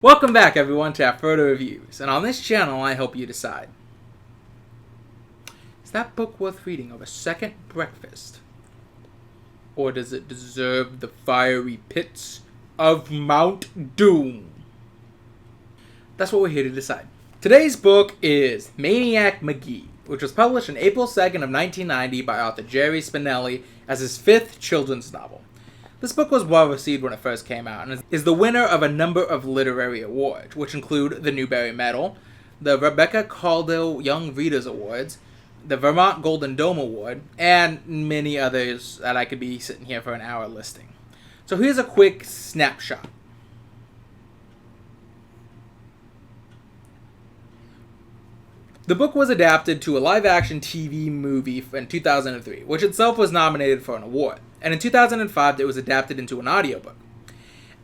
Welcome back, everyone, to Afrodo Reviews, and on this channel I help you decide. Is that book worth reading over a second breakfast? Or does it deserve the fiery pits of Mount Doom? That's what we're here to decide. Today's book is Maniac Magee, which was published on April 2nd of 1990 by author Jerrry Spinelli as his fifth children's novel. This book was well received when it first came out and is the winner of a number of literary awards, which include the Newberry Medal, the Rebecca Caudill Young Readers Awards, the Vermont Golden Dome Award, and many others that I could be sitting here for an hour listing. So here's a quick snapshot. The book was adapted to a live-action TV movie in 2003, which itself was nominated for an award, and in 2005 it was adapted into an audiobook.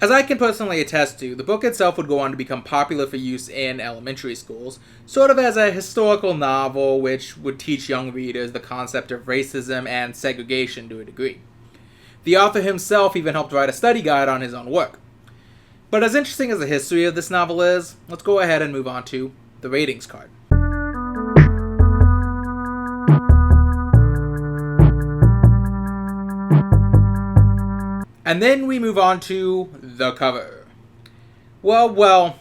As I can personally attest to, the book itself would go on to become popular for use in elementary schools, sort of as a historical novel which would teach young readers the concept of racism and segregation to a degree. The author himself even helped write a study guide on his own work. But as interesting as the history of this novel is, let's go ahead and move on to the ratings card. And then we move on to the cover. Well,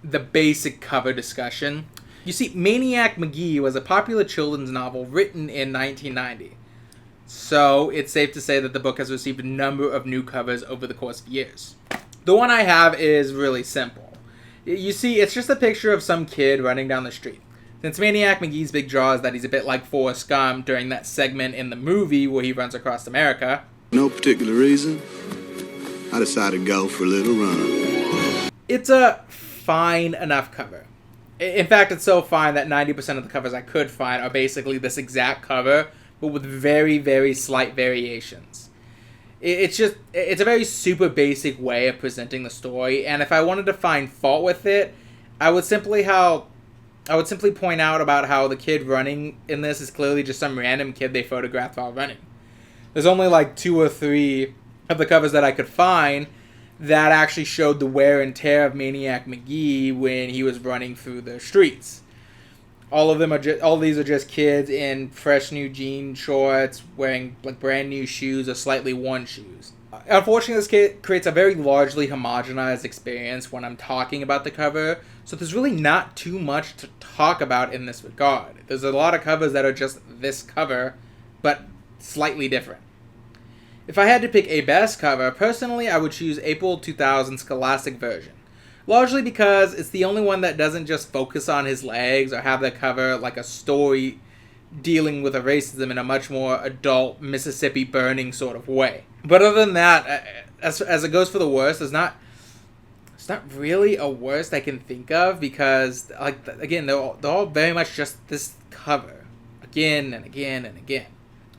the basic cover discussion. You see, Maniac Magee was a popular children's novel written in 1990. So it's safe to say that the book has received a number of new covers over the course of years. The one I have is really simple. You see, it's just a picture of some kid running down the street. Since Maniac Magee's big draw is that he's a bit like Forrest Gump during that segment in the movie where he runs across America. No particular reason, I decided to go for a little run. It's a fine enough cover. In fact, it's so fine that 90% of the covers I could find are basically this exact cover, but with very, very slight variations. It's a very super basic way of presenting the story, and if I wanted to find fault with it, I would simply point out about how the kid running in this is clearly just some random kid they photographed while running. There's only like 2 or 3 of the covers that I could find that actually showed the wear and tear of Maniac Magee when he was running through the streets. All these are just kids in fresh new jean shorts, wearing like brand new shoes or slightly worn shoes. Unfortunately, this creates a very largely homogenized experience when I'm talking about the cover, so there's really not too much to talk about in this regard. There's a lot of covers that are just this cover, but slightly different. If I had to pick a best cover, personally I would choose April 2000 Scholastic version. Largely because it's the only one that doesn't just focus on his legs or have the cover like a story dealing with racism in a much more adult Mississippi Burning sort of way. But other than that, as it goes for the worst, it's not really a worst I can think of because, like, again, they're all very much just this cover. Again and again and again.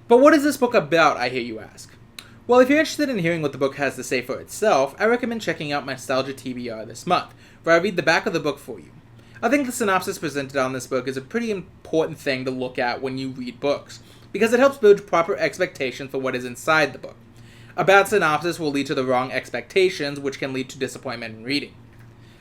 But what is this book about, I hear you ask? Well, if you're interested in hearing what the book has to say for itself, I recommend checking out my Nostalgia TBR this month, where I read the back of the book for you. I think the synopsis presented on this book is a pretty important thing to look at when you read books, because it helps build proper expectations for what is inside the book. A bad synopsis will lead to the wrong expectations, which can lead to disappointment in reading.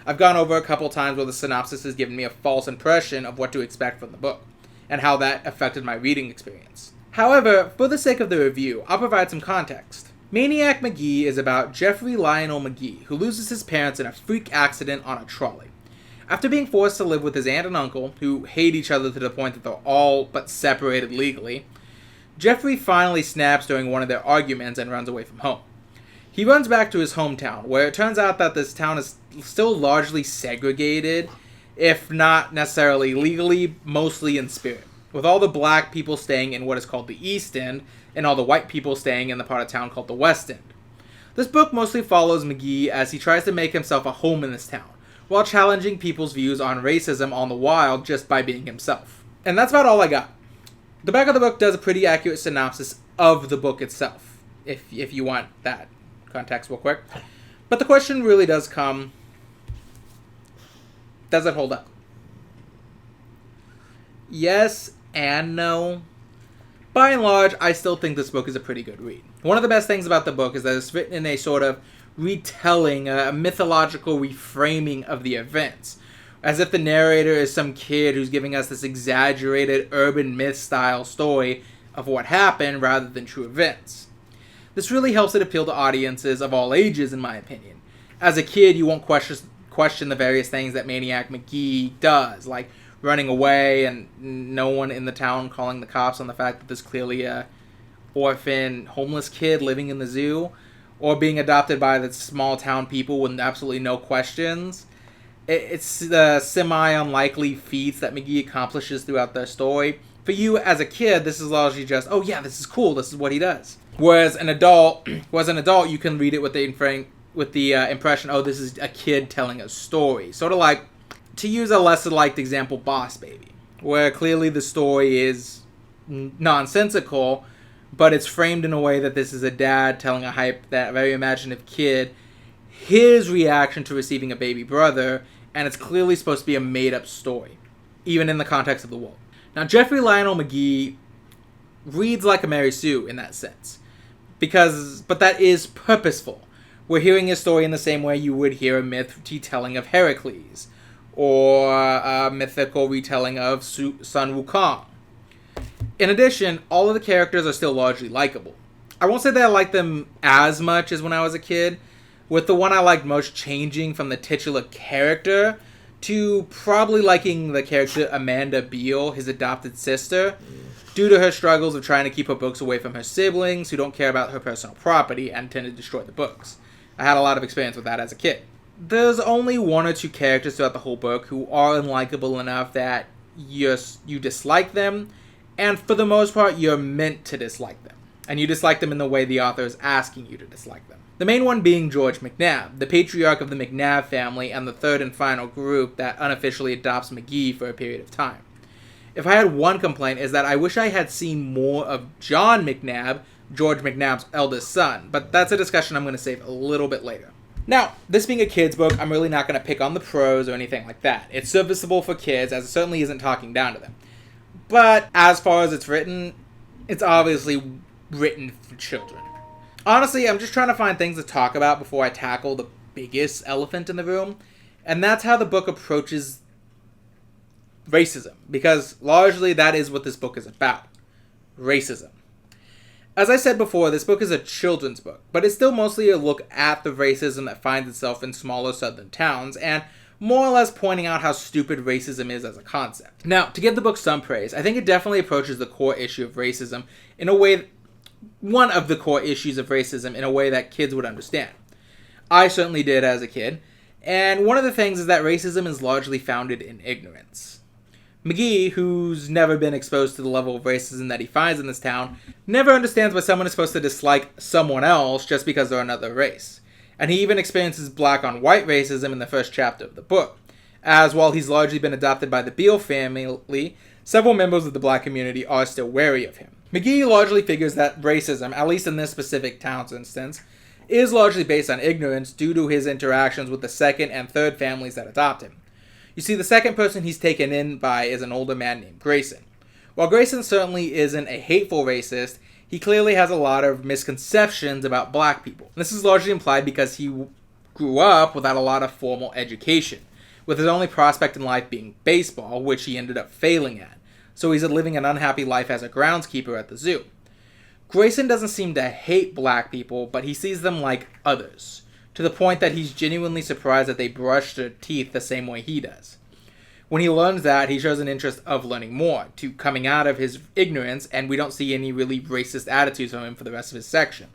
I've gone over a couple times where the synopsis has given me a false impression of what to expect from the book, and how that affected my reading experience. However, for the sake of the review, I'll provide some context. Maniac Magee is about Jeffrey Lionel Magee, who loses his parents in a freak accident on a trolley. After being forced to live with his aunt and uncle, who hate each other to the point that they're all but separated legally, Jeffrey finally snaps during one of their arguments and runs away from home. He runs back to his hometown, where it turns out that this town is still largely segregated, if not necessarily legally, mostly in spirit, with all the black people staying in what is called the East End, and all the white people staying in the part of town called the West End. This book mostly follows Magee as he tries to make himself a home in this town, while challenging people's views on racism on the wild just by being himself. And that's about all I got. The back of the book does a pretty accurate synopsis of the book itself, if you want that context real quick. But the question really does come, does it hold up? Yes and no. By and large, I still think this book is a pretty good read. One of the best things about the book is that it's written in a sort of retelling, a mythological reframing of the events, as if the narrator is some kid who's giving us this exaggerated urban myth-style story of what happened rather than true events. This really helps it appeal to audiences of all ages, in my opinion. As a kid, you won't question the various things that Maniac Magee does, like running away and no one in the town calling the cops on the fact that there's clearly a orphan homeless kid living in the zoo, or being adopted by the small town people with absolutely no questions. It's the semi-unlikely feats that Magee accomplishes throughout the story. For you as a kid, this is largely just, oh yeah, this is cool, this is what he does. Whereas an adult, you can read it with the impression, oh, this is a kid telling a story. Sort of like, to use a lesser-liked example, Boss Baby, where clearly the story is nonsensical, but it's framed in a way that this is a dad telling that very imaginative kid his reaction to receiving a baby brother, and it's clearly supposed to be a made-up story, even in the context of the world. Now, Jeffrey Lionel Magee reads like a Mary Sue in that sense, but that is purposeful. We're hearing his story in the same way you would hear a myth retelling of Heracles, or a mythical retelling of Sun Wukong. In addition, all of the characters are still largely likable. I won't say that I like them as much as when I was a kid, with the one I liked most changing from the titular character to probably liking the character Amanda Beale, his adopted sister, due to her struggles of trying to keep her books away from her siblings who don't care about her personal property and tend to destroy the books. I had a lot of experience with that as a kid. There's only one or two characters throughout the whole book who are unlikable enough that you dislike them, and for the most part, you're meant to dislike them. And you dislike them in the way the author is asking you to dislike them. The main one being George McNabb, the patriarch of the McNabb family and the third and final group that unofficially adopts Magee for a period of time. If I had one complaint, is that I wish I had seen more of John McNabb, George McNabb's eldest son, but that's a discussion I'm going to save a little bit later. Now, this being a kid's book, I'm really not going to pick on the prose or anything like that. It's serviceable for kids, as it certainly isn't talking down to them. But as far as it's written, it's obviously written for children. Honestly, I'm just trying to find things to talk about before I tackle the biggest elephant in the room, and that's how the book approaches racism, because largely that is what this book is about. Racism. As I said before, this book is a children's book, but it's still mostly a look at the racism that finds itself in smaller southern towns, and more or less pointing out how stupid racism is as a concept. Now, to give the book some praise, I think it definitely approaches the core issue of racism in a way, one of the core issues of racism in a way that kids would understand. I certainly did as a kid, and one of the things is that racism is largely founded in ignorance. Magee, who's never been exposed to the level of racism that he finds in this town, never understands why someone is supposed to dislike someone else just because they're another race. And he even experiences black on white racism in the first chapter of the book, as while he's largely been adopted by the Beale family, several members of the black community are still wary of him. Magee largely figures that racism, at least in this specific town's instance, is largely based on ignorance due to his interactions with the second and third families that adopt him. You see, the second person he's taken in by is an older man named Grayson. While Grayson certainly isn't a hateful racist, he clearly has a lot of misconceptions about black people. This is largely implied because he grew up without a lot of formal education, with his only prospect in life being baseball, which he ended up failing at. So he's living an unhappy life as a groundskeeper at the zoo. Grayson doesn't seem to hate black people, but he sees them like others, to the point that he's genuinely surprised that they brush their teeth the same way he does. When he learns that, he shows an interest of learning more, to coming out of his ignorance, and we don't see any really racist attitudes from him for the rest of his section.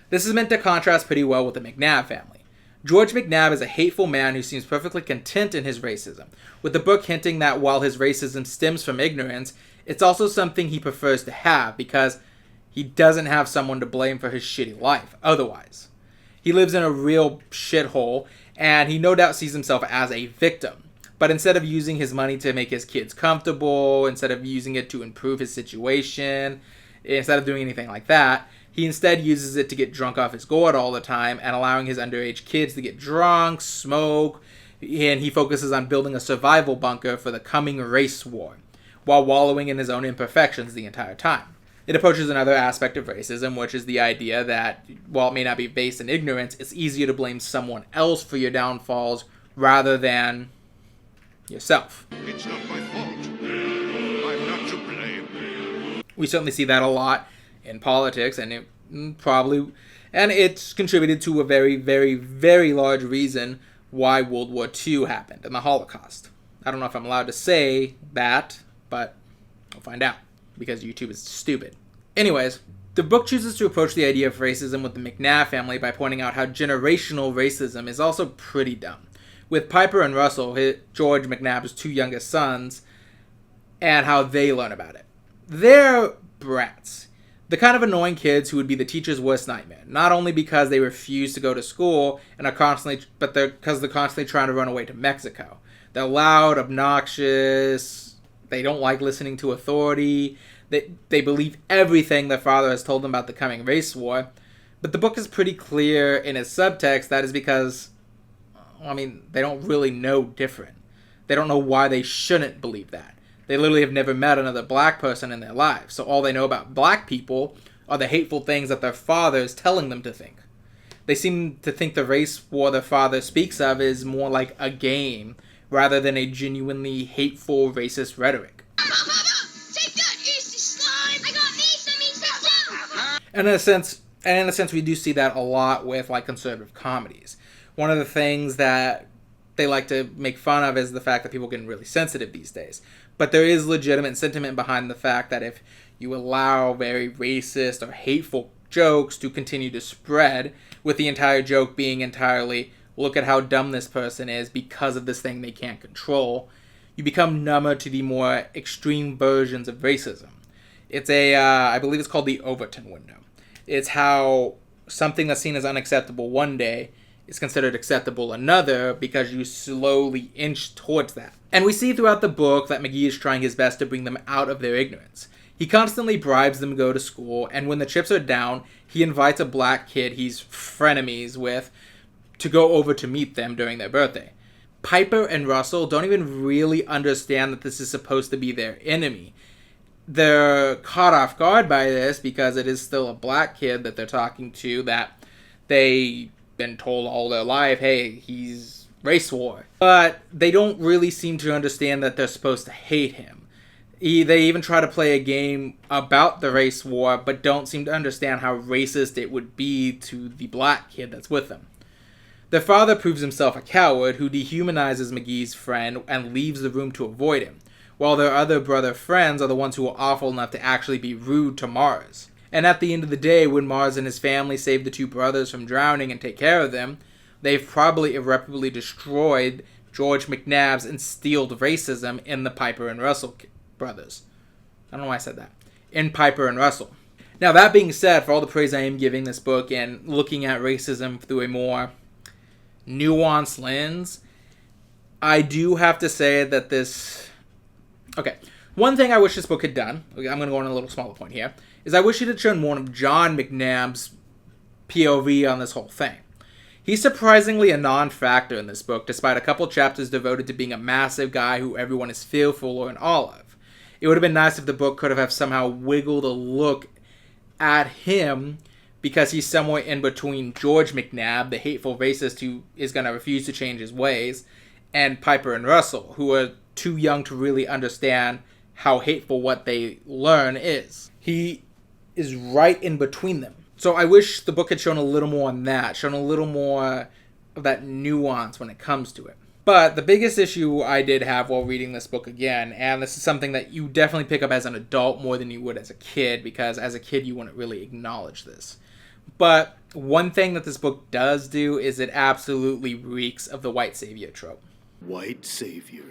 This is meant to contrast pretty well with the McNabb family. George McNabb is a hateful man who seems perfectly content in his racism, with the book hinting that while his racism stems from ignorance, it's also something he prefers to have because he doesn't have someone to blame for his shitty life otherwise. He lives in a real shithole, and he no doubt sees himself as a victim. But instead of using his money to make his kids comfortable, instead of using it to improve his situation, instead of doing anything like that, he instead uses it to get drunk off his gourd all the time and allowing his underage kids to get drunk, smoke, and he focuses on building a survival bunker for the coming race war, while wallowing in his own imperfections the entire time. It approaches another aspect of racism, which is the idea that, while it may not be based in ignorance, it's easier to blame someone else for your downfalls rather than yourself. It's not my fault. I'm not to blame. We certainly see that a lot in politics, and it's contributed to a very, very, very large reason why World War II happened and the Holocaust. I don't know if I'm allowed to say that, but we'll find out, because YouTube is stupid. Anyways, the book chooses to approach the idea of racism with the McNabb family by pointing out how generational racism is also pretty dumb. With Piper and Russell, George McNabb's two youngest sons, and how they learn about it. They're brats. The kind of annoying kids who would be the teacher's worst nightmare. Not only because they refuse to go to school because they're constantly trying to run away to Mexico. They're loud, obnoxious. They don't like listening to authority. They believe everything their father has told them about the coming race war. But the book is pretty clear in its subtext that is because, they don't really know different. They don't know why they shouldn't believe that. They literally have never met another black person in their lives. So all they know about black people are the hateful things that their father is telling them to think. They seem to think the race war their father speaks of is more like a game rather than a genuinely hateful racist rhetoric. Take that, Easty Slime! I got me some Easty too! And in a sense, we do see that a lot with conservative comedies. One of the things that they like to make fun of is the fact that people are getting really sensitive these days. But there is legitimate sentiment behind the fact that if you allow very racist or hateful jokes to continue to spread, with the entire joke being entirely, look at how dumb this person is because of this thing they can't control, you become number to the more extreme versions of racism. It's I believe it's called the Overton window. It's how something that's seen as unacceptable one day is considered acceptable another because you slowly inch towards that. And we see throughout the book that Magee is trying his best to bring them out of their ignorance. He constantly bribes them to go to school, and when the chips are down, he invites a black kid he's frenemies with to go over to meet them during their birthday. Piper and Russell don't even really understand that this is supposed to be their enemy. They're caught off guard by this because it is still a black kid that they're talking to that they've been told all their life, hey, he's race war. But they don't really seem to understand that they're supposed to hate him. They even try to play a game about the race war, but don't seem to understand how racist it would be to the black kid that's with them. Their father proves himself a coward who dehumanizes Magee's friend and leaves the room to avoid him, while their other brother friends are the ones who are awful enough to actually be rude to Mars. And at the end of the day, when Mars and his family save the two brothers from drowning and take care of them, they've probably irreparably destroyed George McNabb's instilled racism in the Piper and Russell brothers. I don't know why I said that. In Piper and Russell. Now, that being said, for all the praise I am giving this book and looking at racism through a more nuanced lens, I do have to say that this... Okay, one thing I wish this book had done, I'm going to go on a little smaller point here, is I wish it had shown more of John McNabb's POV on this whole thing. He's surprisingly a non-factor in this book, despite a couple chapters devoted to being a massive guy who everyone is fearful or in awe of. It would have been nice if the book could have somehow wiggled a look at him, because he's somewhere in between George McNabb, the hateful racist who is going to refuse to change his ways, and Piper and Russell, who are too young to really understand how hateful what they learn is. He is right in between them. So I wish the book had shown a little more on that, shown a little more of that nuance when it comes to it. But the biggest issue I did have while reading this book again, and this is something that you definitely pick up as an adult more than you would as a kid, because as a kid you wouldn't really acknowledge this. But one thing that this book does do is it absolutely reeks of the white savior trope. White savior.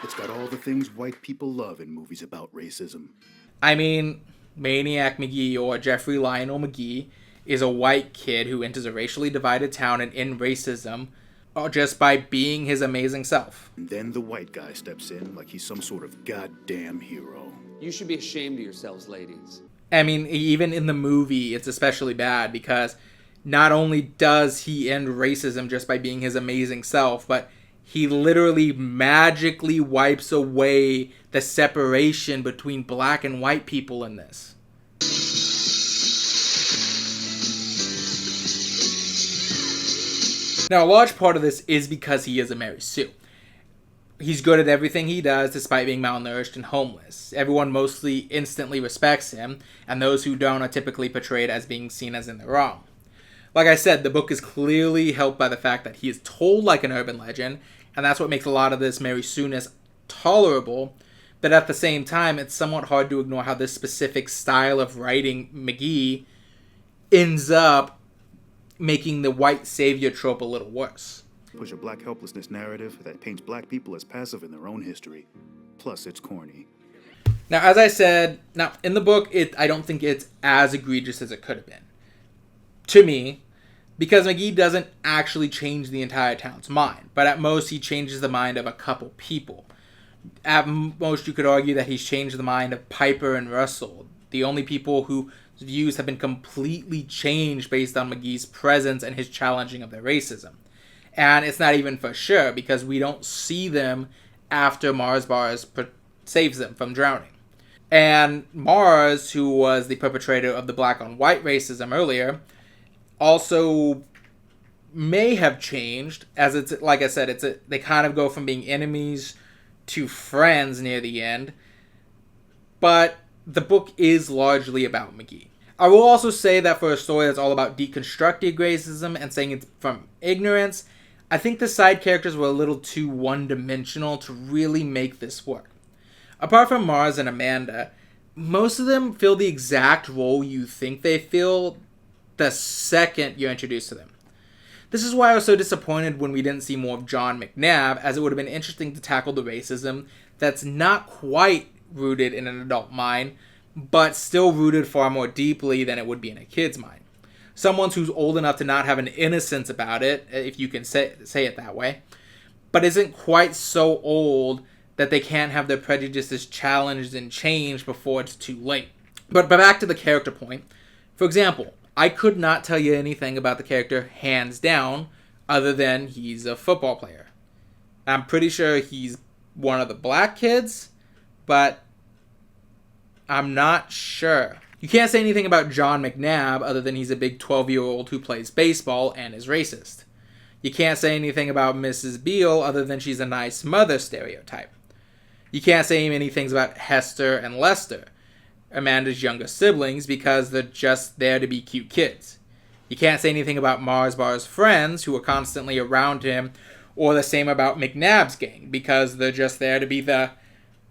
It's got all the things white people love in movies about racism. I mean, Maniac Magee, or Jeffrey Lionel Magee, is a white kid who enters a racially divided town and in racism just by being his amazing self. And then the white guy steps in like he's some sort of goddamn hero. You should be ashamed of yourselves, ladies. I mean, even in the movie, it's especially bad because not only does he end racism just by being his amazing self, but he literally magically wipes away the separation between black and white people in this. Now, a large part of this is because he is a Mary Sue. He's good at everything he does despite being malnourished and homeless. Everyone mostly instantly respects him, and those who don't are typically portrayed as being seen as in the wrong. Like I said, the book is clearly helped by the fact that he is told like an urban legend, and that's what makes a lot of this Mary Sue-ness tolerable, but at the same time, it's somewhat hard to ignore how this specific style of writing Magee ends up making the white savior trope a little worse. Push a black helplessness narrative that paints black people as passive in their own history. Plus, it's corny. Now, as I said, in the book, I don't think it's as egregious as it could have been. To me, because Magee doesn't actually change the entire town's mind, but at most he changes the mind of a couple people. At most, you could argue that he's changed the mind of Piper and Russell, the only people whose views have been completely changed based on Magee's presence and his challenging of their racism. And it's not even for sure, because we don't see them after Mars Bars saves them from drowning. And Mars, who was the perpetrator of the black on white racism earlier, also may have changed, as it's, like I said, they kind of go from being enemies to friends near the end. But the book is largely about Magee. I will also say that for a story that's all about deconstructing racism and saying it's from ignorance, I think the side characters were a little too one-dimensional to really make this work. Apart from Mars and Amanda, most of them fill the exact role you think they fill the second you're introduced to them. This is why I was so disappointed when we didn't see more of John McNabb, as it would have been interesting to tackle the racism that's not quite rooted in an adult mind, but still rooted far more deeply than it would be in a kid's mind. Someone who's old enough to not have an innocence about it, if you can say it that way, but isn't quite so old that they can't have their prejudices challenged and changed before it's too late. But back to the character point. For example, I could not tell you anything about the character hands down other than he's a football player. I'm pretty sure he's one of the black kids, but I'm not sure. You can't say anything about John McNabb other than he's a big 12-year-old who plays baseball and is racist. You can't say anything about Mrs. Beale other than she's a nice mother stereotype. You can't say many things about Hester and Lester, Amanda's younger siblings, because they're just there to be cute kids. You can't say anything about Mars Bar's friends, who are constantly around him, or the same about McNabb's gang, because they're just there to be the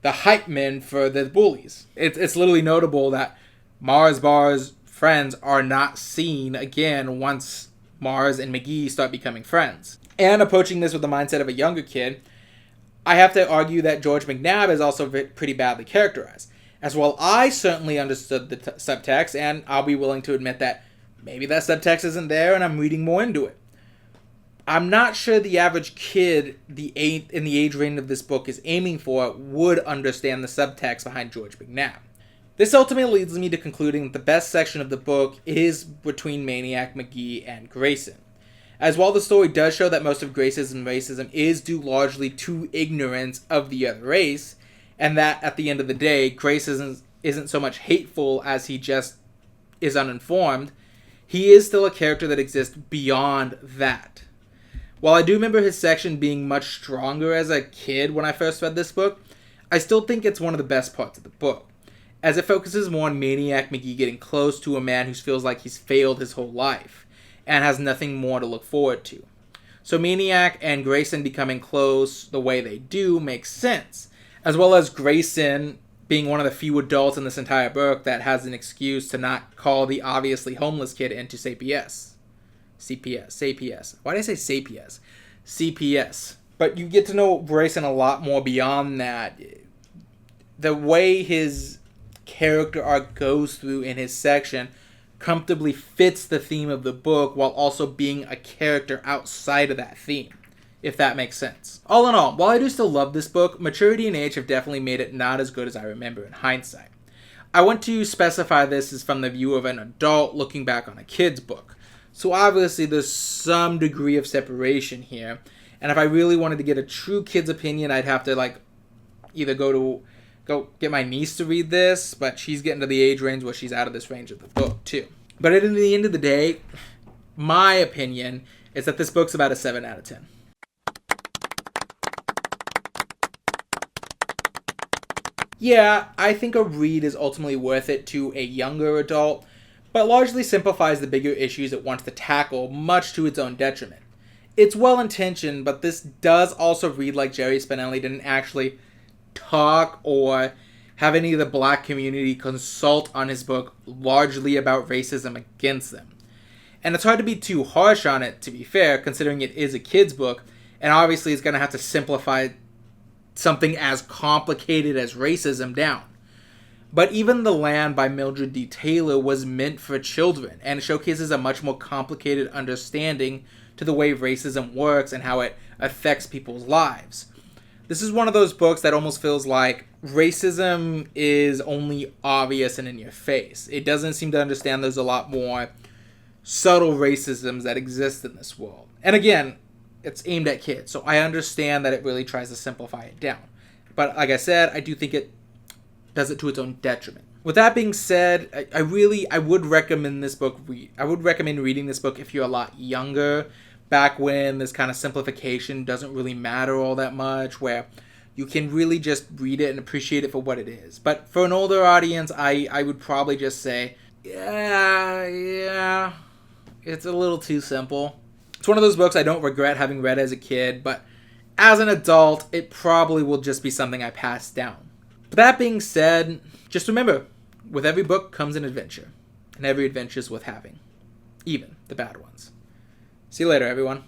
hype men for the bullies. It's literally notable that Mars Bar's friends are not seen again once Mars and Magee start becoming friends. And approaching this with the mindset of a younger kid, I have to argue that George McNabb is also pretty badly characterized. As well, I certainly understood the subtext, and I'll be willing to admit that maybe that subtext isn't there and I'm reading more into it. I'm not sure the average kid in the age range of this book is aiming for would understand the subtext behind George McNabb. This ultimately leads me to concluding that the best section of the book is between Maniac Magee and Grayson. As while the story does show that most of Grayson's racism is due largely to ignorance of the other race, and that at the end of the day, Grayson isn't so much hateful as he just is uninformed, he is still a character that exists beyond that. While I do remember his section being much stronger as a kid when I first read this book, I still think it's one of the best parts of the book, as it focuses more on Maniac Magee getting close to a man who feels like he's failed his whole life, and has nothing more to look forward to. So Maniac and Grayson becoming close the way they do makes sense, as well as Grayson being one of the few adults in this entire book that has an excuse to not call the obviously homeless kid into CPS. Why did I say CPS? CPS. But you get to know Grayson a lot more beyond that. The way his character arc goes through in his section comfortably fits the theme of the book while also being a character outside of that theme, if that makes sense. All in all, while I do still love this book, maturity and age have definitely made it not as good as I remember in hindsight. I want to specify this as from the view of an adult looking back on a kid's book. So obviously there's some degree of separation here, and if I really wanted to get a true kid's opinion, I'd have to either go get my niece to read this, but she's getting to the age range where she's out of this range of the book too. But at the end of the day, my opinion is that this book's about a 7 out of 10. Yeah, I think a read is ultimately worth it to a younger adult, but largely simplifies the bigger issues it wants to tackle, much to its own detriment. It's well-intentioned, but this does also read like Jerrry Spinelli didn't actually talk or have any of the black community consult on his book largely about racism against them. And it's hard to be too harsh on it, to be fair, considering it is a kid's book, and obviously it's going to have to simplify something as complicated as racism down. But even The Land by Mildred D. Taylor was meant for children, and showcases a much more complicated understanding to the way racism works and how it affects people's lives. This is one of those books that almost feels like racism is only obvious and in your face. It doesn't seem to understand there's a lot more subtle racisms that exist in this world. And again, it's aimed at kids, so I understand that it really tries to simplify it down. But like I said, I do think it does it to its own detriment. With that being said, I would recommend this book. I would recommend reading this book if you're a lot younger, back when this kind of simplification doesn't really matter all that much, where you can really just read it and appreciate it for what it is. But for an older audience, I would probably just say, yeah, it's a little too simple. It's one of those books I don't regret having read as a kid, but as an adult, it probably will just be something I pass down. But that being said, just remember, with every book comes an adventure, and every adventure is worth having, even the bad ones. See you later, everyone.